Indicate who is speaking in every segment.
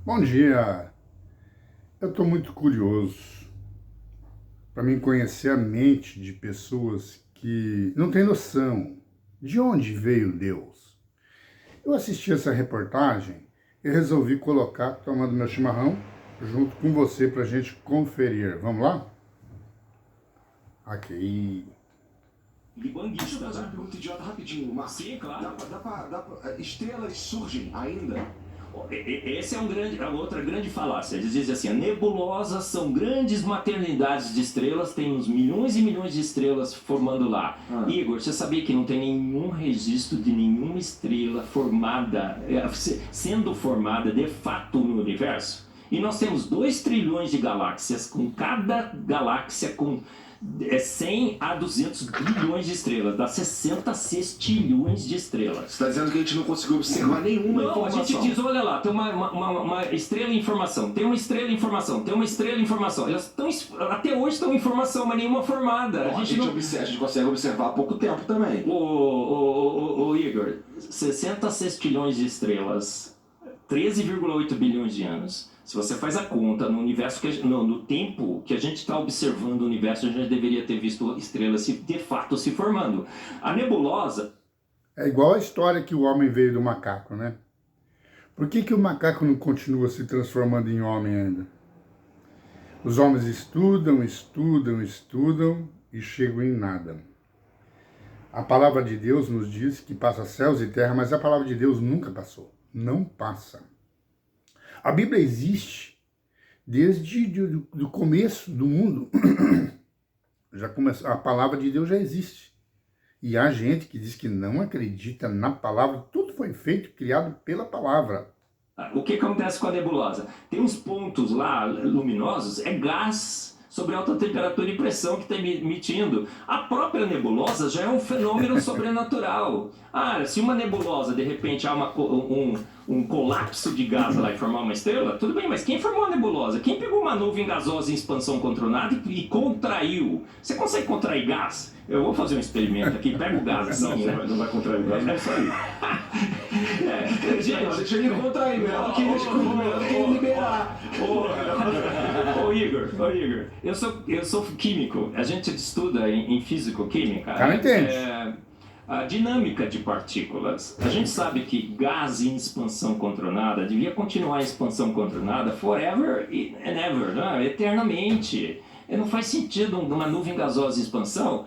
Speaker 1: Bom dia, eu estou muito curioso para mim conhecer a mente de pessoas que não têm noção de onde veio Deus. Eu assisti essa reportagem e resolvi colocar, tomando meu chimarrão, junto com você para a gente conferir. Vamos lá? Ok.
Speaker 2: Deixa eu fazer uma pergunta idiota rapidinho, Marcos.
Speaker 3: Sim, claro.
Speaker 2: Estrelas surgem ainda?
Speaker 3: Essa é outra grande falácia. Eles dizem assim, a nebulosas são grandes maternidades de estrelas, tem uns milhões e milhões de estrelas formando lá. Igor, você sabia que não tem nenhum registro de nenhuma estrela formada, sendo formada de fato no universo? E nós temos 2 trilhões de galáxias, com cada galáxia com 100 a 200 bilhões de estrelas, dá 60 sextilhões de estrelas.
Speaker 2: Você está dizendo que a gente não conseguiu observar nenhuma informação?
Speaker 3: Não, a gente diz, olha lá, tem uma estrela em formação, tem uma estrela em formação, tem uma estrela em formação. Elas até hoje estão em formação, mas nenhuma formada.
Speaker 2: Bom, a gente consegue observar há pouco tempo também.
Speaker 3: Ô Igor, 60 sextilhões de estrelas, 13,8 bilhões de anos. Se você faz a conta no universo, no tempo que a gente está observando o universo, a gente deveria ter visto estrelas de fato se formando. A nebulosa...
Speaker 1: É igual a história que o homem veio do macaco, né? Por que o macaco não continua se transformando em homem ainda? Os homens estudam e chegam em nada. A palavra de Deus nos diz que passa céus e terra, mas a palavra de Deus nunca passou. Não passa. A Bíblia existe desde o começo do mundo. A palavra de Deus já existe. E há gente que diz que não acredita na palavra. Tudo foi feito, criado pela palavra.
Speaker 3: O que acontece com a nebulosa? Tem uns pontos lá luminosos, é gás sobre alta temperatura e pressão que está emitindo. A própria nebulosa já é um fenômeno sobrenatural. Se uma nebulosa, de repente, há um colapso de gás lá e formar uma estrela, tudo bem, mas quem formou a nebulosa? Quem pegou uma nuvem gasosa em expansão controlada e contraiu? Você consegue contrair gás? Eu vou fazer um experimento aqui, pega o gás assim,
Speaker 2: não vai contrair gás, não sai.
Speaker 3: Gente,
Speaker 2: deixa ele contrair, melhor que ele liberar.
Speaker 3: Ô Igor, eu sou químico, a gente estuda em físico-química.
Speaker 1: Cara, entende.
Speaker 3: A dinâmica de partículas. A gente sabe que gás em expansão controlada devia continuar em expansão controlada forever and ever, né? Eternamente. Não faz sentido uma nuvem gasosa em expansão,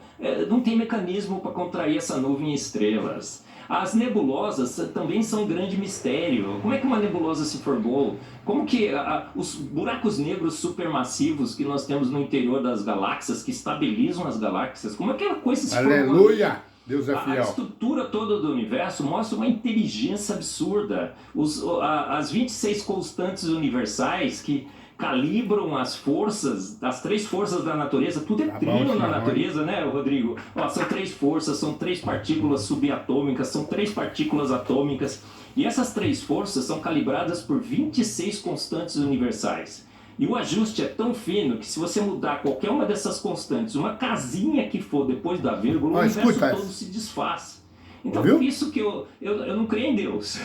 Speaker 3: não tem mecanismo para contrair essa nuvem em estrelas. As nebulosas também são um grande mistério. Como é que uma nebulosa se formou? Como que os buracos negros supermassivos que nós temos no interior das galáxias, que estabilizam as galáxias, como é que aquela coisa se formou?
Speaker 1: Aleluia! Deus é fiel.
Speaker 3: A estrutura toda do universo mostra uma inteligência absurda. As 26 constantes universais que calibram as forças, as 3 forças da natureza, tudo é trino na natureza, né, Rodrigo? São 3 forças, são 3 partículas subatômicas, são 3 partículas atômicas, e essas 3 forças são calibradas por 26 constantes universais. E o ajuste é tão fino que se você mudar qualquer uma dessas constantes, uma casinha que for depois da vírgula, o universo todo se desfaz. Então, por isso que eu não creio em Deus.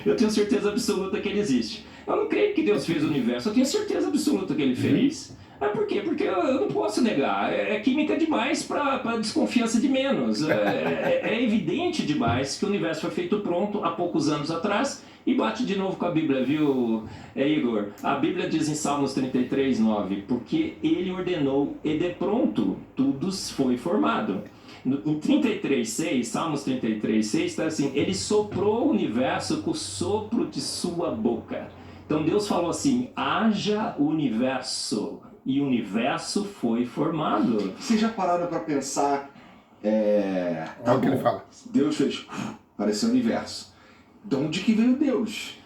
Speaker 3: Eu tenho certeza absoluta que ele existe. Eu não creio que Deus fez o universo, eu tenho certeza absoluta que ele fez. Por quê? Porque eu não posso negar. É química demais para desconfiança de menos. É evidente demais que o universo foi feito pronto há poucos anos atrás e bate de novo com a Bíblia, viu, Igor? A Bíblia diz em Salmos 33, 9, porque ele ordenou e de pronto tudo foi formado. Em 33,6, Salmos 33,6 está assim, ele soprou o universo com o sopro de sua boca. Então Deus falou assim, haja universo, e o universo foi formado.
Speaker 2: Vocês já pararam para pensar,
Speaker 1: Olha o que ele fala.
Speaker 2: Deus fez, pareceu o universo. De onde que veio Deus?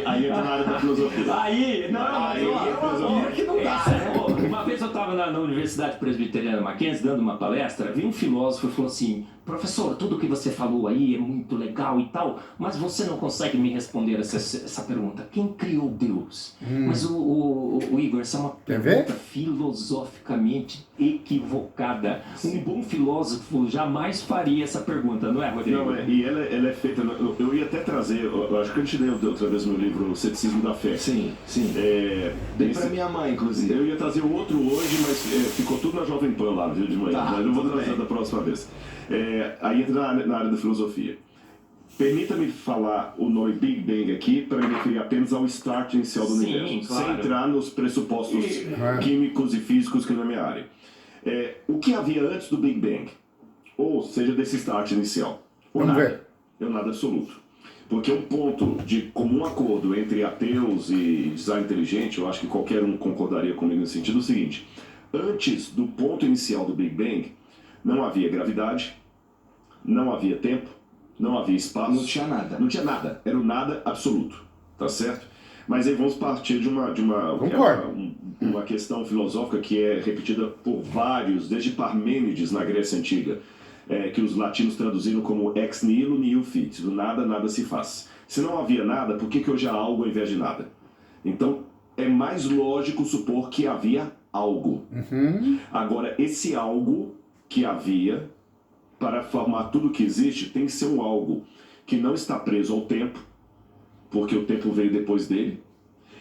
Speaker 3: Aí entra na área da filosofia. Aí
Speaker 2: que não dá, né?
Speaker 3: Uma vez eu estava na Universidade Presbiteriana Mackenzie dando uma palestra, vi um filósofo e falou assim, professor, tudo que você falou aí é muito legal e tal, mas você não consegue me responder essa pergunta. Quem criou Deus? Mas o Igor, essa é uma pergunta filosoficamente equivocada. Um bom filósofo jamais faria essa pergunta, não é, Rodrigo?
Speaker 4: Não, e ela é feita... Eu ia até trazer... Eu acho que eu te dei outra vez no livro ceticismo da fé.
Speaker 2: Sim, sim. Dei pra minha mãe, inclusive.
Speaker 4: Eu ia trazer o outro hoje, mas ficou tudo na Jovem Pan lá, viu, de manhã.
Speaker 2: Tá,
Speaker 4: Mas eu vou
Speaker 2: tudo
Speaker 4: trazer
Speaker 2: bem.
Speaker 4: da próxima vez. Aí entra na área da filosofia. Permita-me falar o nome Big Bang aqui para me referir apenas ao start inicial do
Speaker 3: Sim,
Speaker 4: universo,
Speaker 3: claro.
Speaker 4: sem entrar nos pressupostos químicos e físicos que não é minha área. O que havia antes do Big Bang? Ou seja, desse start inicial? O
Speaker 1: Vamos
Speaker 4: nada.
Speaker 1: ver.
Speaker 4: É o nada absoluto. Porque um ponto de comum acordo entre ateus e design inteligente, eu acho que qualquer um concordaria comigo no sentido seguinte: antes do ponto inicial do Big Bang, não havia gravidade, não havia tempo, não havia espaço.
Speaker 2: Não tinha nada.
Speaker 4: Não tinha nada. Era o nada absoluto. Tá certo? Mas aí vamos partir de uma questão filosófica que é repetida por vários, desde Parmênides na Grécia Antiga, que os latinos traduziram como ex nihilo nihil fit. Do nada, nada se faz. Se não havia nada, por que hoje há algo ao invés de nada? Então, é mais lógico supor que havia algo. Agora, esse algo que havia, para formar tudo que existe, tem que ser um algo que não está preso ao tempo, porque o tempo veio depois dele.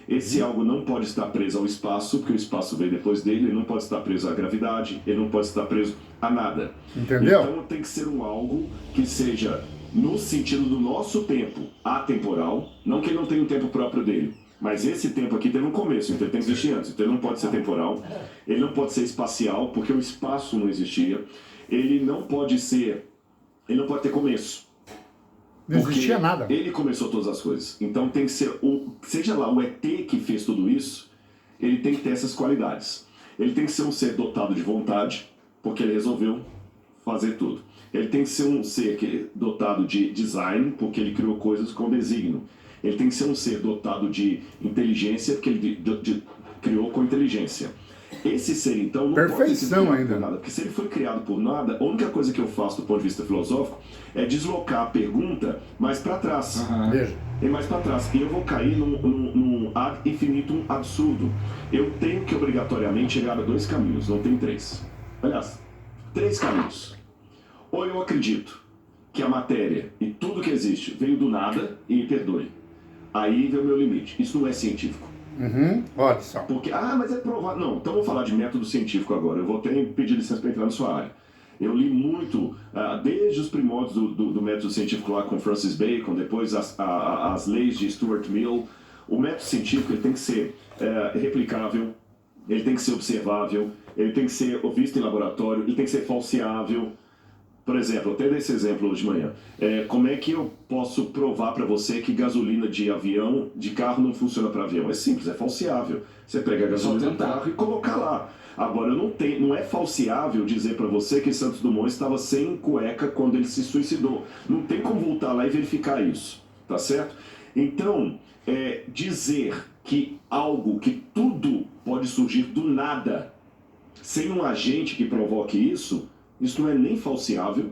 Speaker 4: Esse algo não pode estar preso ao espaço, porque o espaço veio depois dele. Ele não pode estar preso à gravidade, ele não pode estar preso a nada.
Speaker 1: Entendeu?
Speaker 4: Então tem que ser um algo que seja, no sentido do nosso tempo, atemporal. Não que ele não tenha um tempo próprio dele, mas esse tempo aqui teve um começo, então ele tem que existir antes. Então ele não pode ser temporal, ele não pode ser espacial, porque o espaço não existia. Ele não pode ter começo.
Speaker 1: Não
Speaker 4: Porque
Speaker 1: existia nada.
Speaker 4: ele começou todas as coisas. Então tem que ser, seja lá o ET que fez tudo isso, ele tem que ter essas qualidades. Ele tem que ser um ser dotado de vontade, porque ele resolveu fazer tudo. Ele tem que ser um ser dotado de design, porque ele criou coisas com desígnio. Ele tem que ser um ser dotado de inteligência, porque ele criou com inteligência. Esse ser, então, não
Speaker 1: Perfeição
Speaker 4: pode ser criado
Speaker 1: ainda.
Speaker 4: por nada. Porque se ele foi criado por nada, a única coisa que eu faço do ponto de vista filosófico é deslocar a pergunta mais para trás.
Speaker 1: Veja.
Speaker 4: E mais para trás. E eu vou cair num ad infinitum absurdo. Eu tenho que obrigatoriamente chegar a 2 caminhos, não tem 3. Aliás, 3 caminhos. Ou eu acredito que a matéria e tudo que existe veio do nada e me perdoe. Aí vem o meu limite. Isso não é científico.
Speaker 1: Olha só.
Speaker 4: Porque, mas é provável. Não, então vou falar de método científico agora. Eu vou ter que pedir licença para entrar na sua área. Eu li muito, desde os primórdios do método científico lá com Francis Bacon, depois as leis de Stuart Mill. O método científico ele tem que ser replicável, ele tem que ser observável, ele tem que ser visto em laboratório, ele tem que ser falseável. Por exemplo, eu até dei esse exemplo hoje de manhã. Como é que eu posso provar para você que gasolina de carro não funciona para avião? É simples, é falseável. Você pega a gasolina do carro e colocar lá. Agora, não é falseável dizer para você que Santos Dumont estava sem cueca quando ele se suicidou. Não tem como voltar lá e verificar isso, tá certo? Então, dizer que tudo pode surgir do nada, sem um agente que provoque isso não é nem falseável,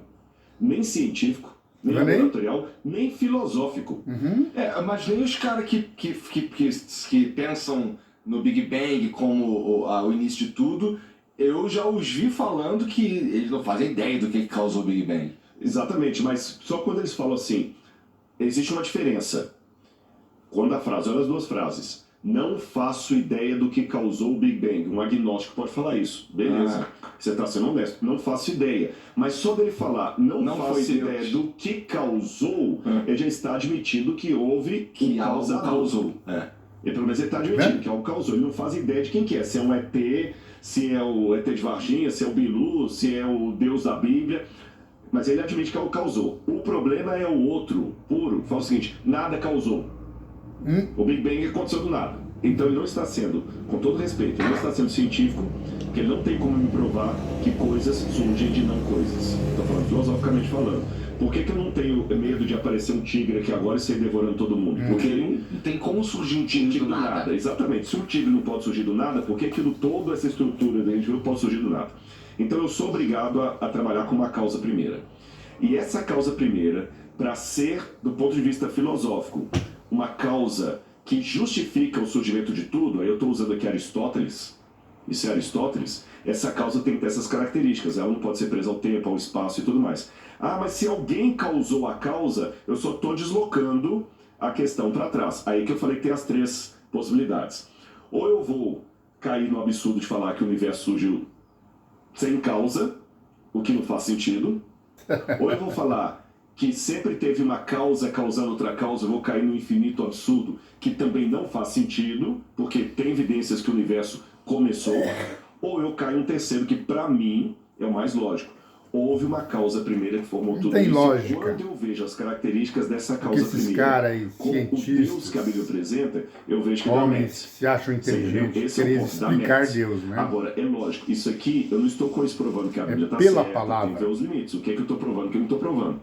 Speaker 4: nem científico, nem laboratorial, nem filosófico.
Speaker 2: Mas nem os caras que pensam no Big Bang como o início de tudo, eu já os vi falando que eles não fazem ideia do que causou o Big Bang.
Speaker 4: Exatamente, mas só quando eles falam assim, existe uma diferença. Olha as 2 frases. Não faço ideia do que causou o Big Bang. Um agnóstico pode falar isso. Beleza. Você está sendo honesto. Não faço ideia. Mas só dele falar não faço ideia do que causou, ele já está admitindo que houve
Speaker 2: que algo causou.
Speaker 4: E pelo menos ele está admitindo que algo causou. Ele não faz ideia de quem que é. Se é um ET, se é o ET de Varginha, se é o Bilu, se é o Deus da Bíblia. Mas ele admite que algo causou. O problema é o outro, puro. Fala o seguinte, nada causou. O Big Bang aconteceu do nada. Então ele não está sendo, com todo respeito, ele não está sendo científico, porque ele não tem como me provar que coisas surgem de não coisas. Estou falando filosoficamente falando. Por que eu não tenho medo de aparecer um tigre aqui agora e sair devorando todo mundo?
Speaker 2: Porque ele não tem como surgir um tigre do nada.
Speaker 4: Exatamente. Se um tigre não pode surgir do nada, por que toda essa estrutura da gente não pode surgir do nada? Então eu sou obrigado a trabalhar com uma causa primeira. E essa causa primeira, para ser, do ponto de vista filosófico, uma causa que justifica o surgimento de tudo, aí eu estou usando aqui Aristóteles, isso é Aristóteles, essa causa tem que ter essas características, ela não pode ser presa ao tempo, ao espaço e tudo mais. Mas se alguém causou a causa, eu só estou deslocando a questão para trás. Aí que eu falei que tem as três possibilidades. Ou eu vou cair no absurdo de falar que o universo surgiu sem causa, o que não faz sentido. Ou eu vou falar que sempre teve uma causa causando outra causa, eu vou cair no infinito absurdo, que também não faz sentido, porque tem evidências que o universo começou. Ou eu caio um terceiro, que para mim é o mais lógico. Houve uma causa primeira que formou tudo
Speaker 1: tem
Speaker 4: isso.
Speaker 1: lógica.
Speaker 4: Quando eu vejo as características dessa causa
Speaker 1: Porque esses
Speaker 4: primeira,
Speaker 1: caras aí,
Speaker 4: com o Deus
Speaker 1: cientistas,
Speaker 4: que a Bíblia apresenta, eu vejo que dá
Speaker 1: homens
Speaker 4: match.
Speaker 1: se acham inteligentes,
Speaker 4: Esse é o
Speaker 1: querem
Speaker 4: ponto, dá
Speaker 1: explicar
Speaker 4: match.
Speaker 1: Deus, né?
Speaker 4: Agora, é lógico, isso aqui, eu não estou com isso provando que a Bíblia está
Speaker 1: pela
Speaker 4: certa,
Speaker 1: palavra.
Speaker 4: tem que ver os limites. O que é que eu estou provando, o que eu não estou provando.